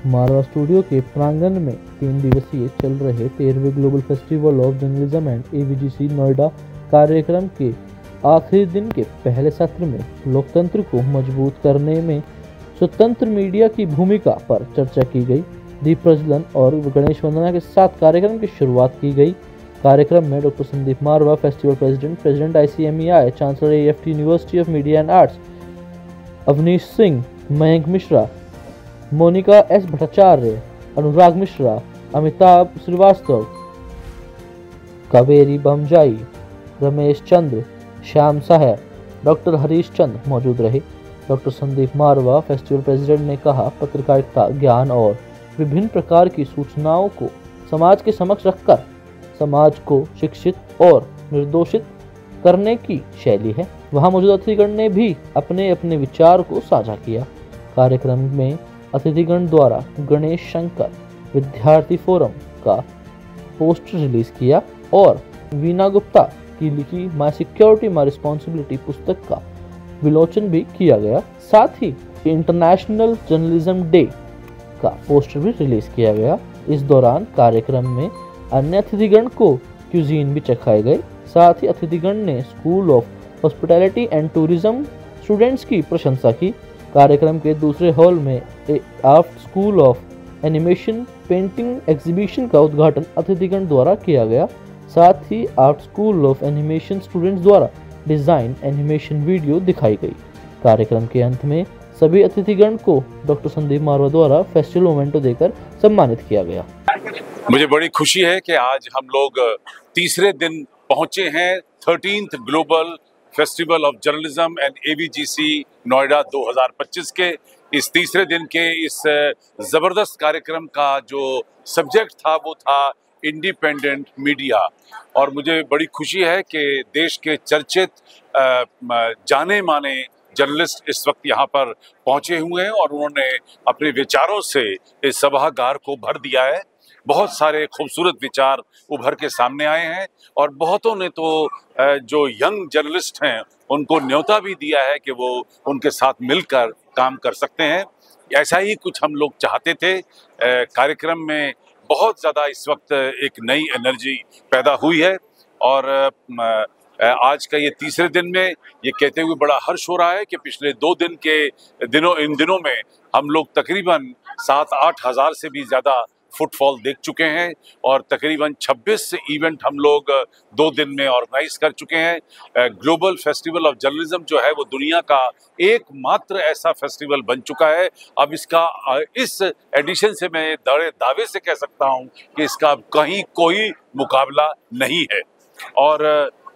मारवा studio के प्रांगण में 3 दिवसीय चल रहे 13वें global festival of journalism and AVGC Noida कार्यक्रम के आखिरी दिन के पहले सत्र में लोकतंत्र को मजबूत करने में स्वतंत्र मीडिया की भूमिका पर चर्चा की गई। दीप प्रज्वलन और गणेश वंदना के साथ कार्यक्रम की शुरुआत की गई। कार्यक्रम में doctor Sandeep Marwah, festival president ICMEI, chancellor AFT university of media and arts, Avnish Singh, Mayank Mishra, Monika S Bhattacharya, Anurag Mishra, Amitabh Srivastava, Kaveri Bamzai, Ramesh Chandra, Shyam Sahab, doctor Harish Chand मौजूद रहे। Doctor Sandeep Marwah, festival president ने कहा, पत्रकारिता ज्ञान और विभिन्न प्रकार की सूचनाओं को समाज के समक्ष रखकर समाज को शिक्षित और निर्दोषित करने की शैली है। वहां मौजूद अतिथिगण ने भी अपने अपने विचार को साझा किया। कार्यक्रम में अतिथिगण द्वारा गणेश शंकर विद्यार्थी फोरम का पोस्टर रिलीज किया और वीना गुप्ता की लिखी माई सिक्योरिटी माई रिस्पॉन्सिबिलिटी पुस्तक का विमोचन भी किया गया। साथ ही इंटरनेशनल जर्नलिज्म डे का पोस्टर भी रिलीज किया गया। इस दौरान कार्यक्रम में अन्य अतिथिगण को क्यूजीन भी चखाए गए। साथ ही अतिथिगण ने school of hospitality and tourism students की प्रशंसा की। कार्यक्रम के दूसरे हॉल में art school of animation painting exhibition का उद्घाटन अतिथिगण द्वारा किया गया। साथ ही art school of animation students द्वारा डिजाइन एनिमेशन वीडियो दिखाई गई। कार्यक्रम के अंत में सभी अतिथिगण को डॉक्टर संदीप मारवा द्वारा फेस्टिवल मोमेंटो देकर सम्मानित किया गया। मुझे बड़ी खुशी है कि आज हम लोग तीसरे दिन पहुंचे हैं 13th global festival of journalism and AVGC Noida 2025 के इस तीसरे दिन के इस जबरदस्त कार्यक्रम का जो सब्जेक्ट था वो था इंडिपेंडेंट मीडिया। और मुझे बड़ी खुशी है कि देश के चर्चित जाने माने जर्नलिस्ट इस वक्त यहाँ पर पहुंचे हुए हैं और उन्होंने अपने विचारों से इस सभागार को भर दिया है। बहुत सारे खूबसूरत विचार उभर के सामने आए हैं और बहुतों ने तो जो यंग जर्नलिस्ट हैं उनको न्योता भी दिया है कि वो उनके साथ मिलकर काम कर सकते हैं। ऐसा ही कुछ हम लोग चाहते थे। कार्यक्रम में बहुत ज़्यादा इस वक्त एक नई एनर्जी पैदा हुई है और आज का ये तीसरे दिन में ये कहते हुए बड़ा हर्ष हो रहा है कि पिछले 2 दिन के इन दिनों में हम लोग तकरीबन 7-8 हज़ार से भी ज़्यादा फुटफॉल देख चुके हैं और तकरीबन 26 इवेंट हम लोग 2 दिन में ऑर्गेनाइज कर चुके हैं। ग्लोबल फेस्टिवल ऑफ जर्नलिज्म जो है वो दुनिया का एकमात्र ऐसा फेस्टिवल बन चुका है। अब इसका इस एडिशन से मैं दावे से कह सकता हूं कि इसका कहीं कोई मुकाबला नहीं है और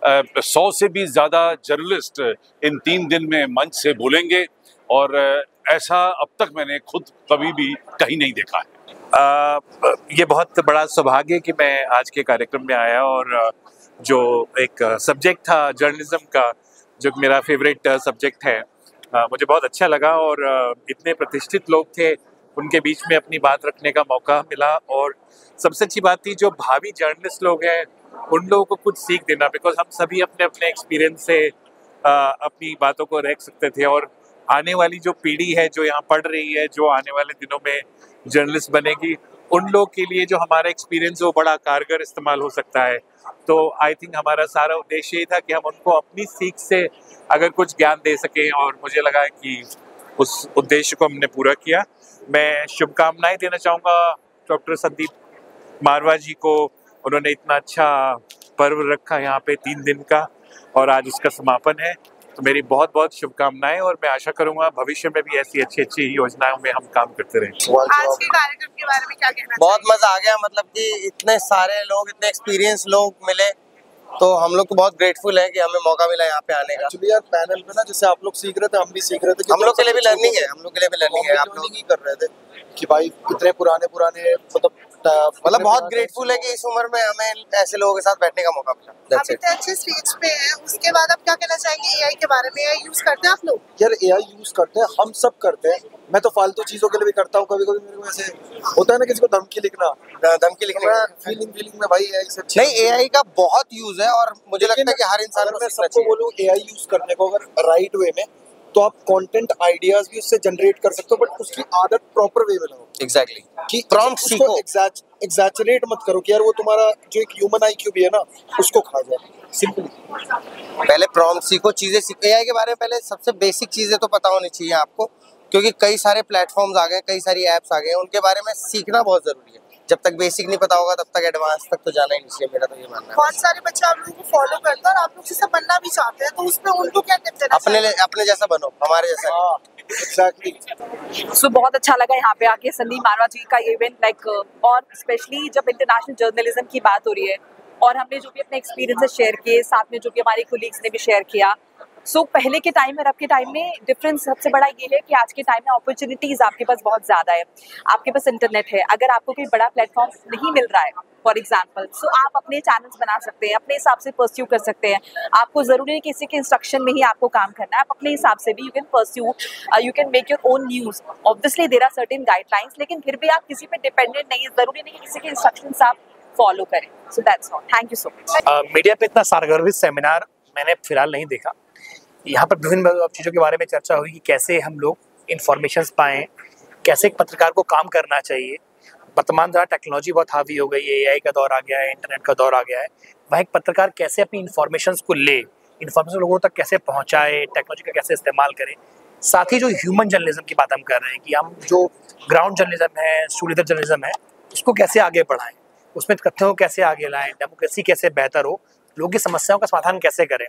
100 से भी ज़्यादा जर्नलिस्ट इन 3 दिन में मंच से बोलेंगे और ऐसा अब तक मैंने खुद कभी भी कहीं नहीं देखा है। ये बहुत बड़ा सौभाग्य है कि मैं आज के कार्यक्रम में आया और जो एक सब्जेक्ट था जर्नलिज्म का, जो मेरा फेवरेट सब्जेक्ट है, मुझे बहुत अच्छा लगा और इतने प्रतिष्ठित लोग थे, उनके बीच में अपनी बात रखने का मौका मिला। और सबसे अच्छी बात थी जो भावी जर्नलिस्ट लोग हैं उन लोगों को कुछ सीख देना, बिकॉज हम सभी अपने अपने एक्सपीरियंस से अपनी बातों को रख सकते थे और आने वाली जो पीढ़ी है जो यहाँ पढ़ रही है, जो आने वाले दिनों में जर्नलिस्ट बनेगी, उन लोग के लिए जो हमारा एक्सपीरियंस वो बड़ा कारगर इस्तेमाल हो सकता है। तो आई थिंक हमारा सारा उद्देश्य ये था कि हम उनको अपनी सीख से अगर कुछ ज्ञान दे सकें और मुझे लगा कि उस उद्देश्य को हमने पूरा किया। मैं शुभकामनाएं देना चाहूँगा डॉक्टर संदीप मारवा जी को। उन्होंने इतना अच्छा पर्व रखा यहाँ पे 3 दिन का और आज उसका समापन है, तो मेरी बहुत बहुत शुभकामनाएं और मैं आशा करूंगा भविष्य में भी ऐसी अच्छी अच्छी योजनाओं में हम काम करते रहें। आज के कार्यक्रम के बारे में क्या कहना? बहुत मजा आ गया, मतलब कि इतने सारे लोग, इतने एक्सपीरियंस लोग मिले, तो हम लोग को बहुत ग्रेटफुल है कि हमें मौका मिला यहाँ पे आने का। एक्चुअली यार पैनल पे ना जैसे आप लोग सीख रहे थे, हम भी सीख रहे थे, हम लोग के लिए भी लर्निंग है, हम लोग के लिए भी लर्निंग है। आप लोग ही कर रहे थे कि भाई इतने पुराने मतलब मतलब बहुत ग्रेटफुल है कि इस उम्र में हमें ऐसे लोगों के साथ बैठने का मौका मिला। आप That's it. इतने अच्छे स्टेज पे हैं, उसके बाद आप क्या कहना चाहेंगे एआई के बारे में? एआई यूज करते हैं आप लोग? यार AI यूज करते हैं, हम सब करते हैं। मैं तो फालतू चीजों के लिए भी करता हूँ। कभी कभी मेरे को ऐसे होता है ना, किसी को धमकी लिखना, धमकी लिखने का फीलिंग में भाई AI से अच्छी नहीं, एआई का बहुत यूज है और मुझे लगता है कि हर इंसान को मैं सीखना सबको चाहिए। बोलूँ AI यूज करने को अगर राइट वे में, तो आप कंटेंट आइडियाज भी उससे जनरेट कर सकते हो, बट उसकी आदत प्रॉपर वे में लगाओ। एग्जैक्टली कि प्रॉम्प्ट उसको सीखो। एग्जैचरेट मत करो कि यार वो तुम्हारा जो एक ह्यूमन IQ भी है ना, उसको खा जाए। सिंपली पहले प्रॉम्प्ट सीखो, चीजें सीखो। एआई के बारे में पहले सबसे बेसिक चीजें तो पता होनी चाहिए आपको, क्योंकि कई सारे प्लेटफॉर्म्स आ गए, कई सारी एप्स आ गए, उनके बारे में सीखना बहुत जरूरी है। जब तक बेसिक नहीं पता होगा तब तक एडवांस तक तो जाना ही नहीं चाहिए, मेरा तो ये मानना है। बहुत सारे बच्चे आप लोगों को फॉलो करते हैं और आप लोग जैसा बनना भी चाहते हैं, तो उसमें उनको क्या टिप देना चाहिए? अपने जैसा बनो, हमारे जैसा नहीं। एग्जैक्टली। सो बहुत अच्छा लगा यहाँ पे आके संदीप मारवा जी का ये इवेंट, लाइक और स्पेशली जब इंटरनेशनल जर्नलिज्म की बात हो रही है और हमने जो भी अपने एक्सपीरियंसेस शेयर किए, साथ में जो भी हमारे कोलीग्स ने भी शेयर किया। सो पहले के टाइम और अब के टाइम में डिफरेंस सबसे बड़ा ये है कि आज के टाइम में अपॉर्चुनिटीज़ आपके पास बहुत ज़्यादा है। आपके पास इंटरनेट है, अगर आपको कोई बड़ा प्लेटफॉर्म नहीं मिल रहा है फॉर एग्जाम्पल, सो आप अपने चैनल्स बना सकते हैं, अपने हिसाब से परस्यू कर सकते हैं। आपको ज़रूरी नहीं किसी के इंस्ट्रक्शन में ही आपको काम करना है, आप अपने हिसाब से भी you can pursue, you can make your own news. Obviously there are certain guidelines, लेकिन फिर भी आप किसी पे डिपेंडेंट नहीं है, ज़रूरी नहीं कि किसी के इंस्ट्रक्शंस आप फॉलो करें। So that's all, thank you so much. Media पे इतना सारगर्भित सेमिनार मैंने फिलहाल नहीं देखा। यहाँ पर विभिन्न चीज़ों के बारे में चर्चा हुई कि कैसे हम लोग इन्फॉर्मेशंस पाएँ, कैसे एक पत्रकार को काम करना चाहिए। वर्तमान द्वारा टेक्नोलॉजी बहुत हावी हो गई है, AI का दौर आ गया है, इंटरनेट का दौर आ गया है। वह एक पत्रकार कैसे अपनी इन्फॉर्मेशंस को ले, इन्फॉर्मेशन लोगों तक कैसे पहुँचाए, टेक्नोलॉजी का कैसे इस्तेमाल करें। साथ ही जो ह्यूमन जर्नलिज्म की बात हम कर रहे हैं कि हम जो ग्राउंड जर्नलिज्म है, स्टूडियो जर्नलिज्म है, उसको कैसे आगे बढ़ाएं, उसमें तथ्यों को कैसे आगे लाएं, डेमोक्रेसी कैसे बेहतर हो, लोगों की समस्याओं का समाधान कैसे करें,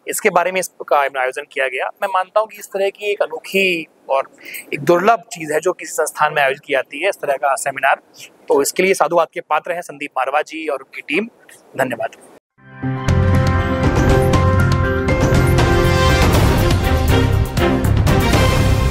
इसके बारे में इसका आयोजन किया गया। मैं मानता हूँ कि इस तरह की एक अनोखी और एक दुर्लभ चीज़ है जो किसी संस्थान में आयोजित की जाती है, इस तरह का सेमिनार। तो इसके लिए साधुवाद के पात्र हैं संदीप मारवा जी और उनकी टीम। धन्यवाद।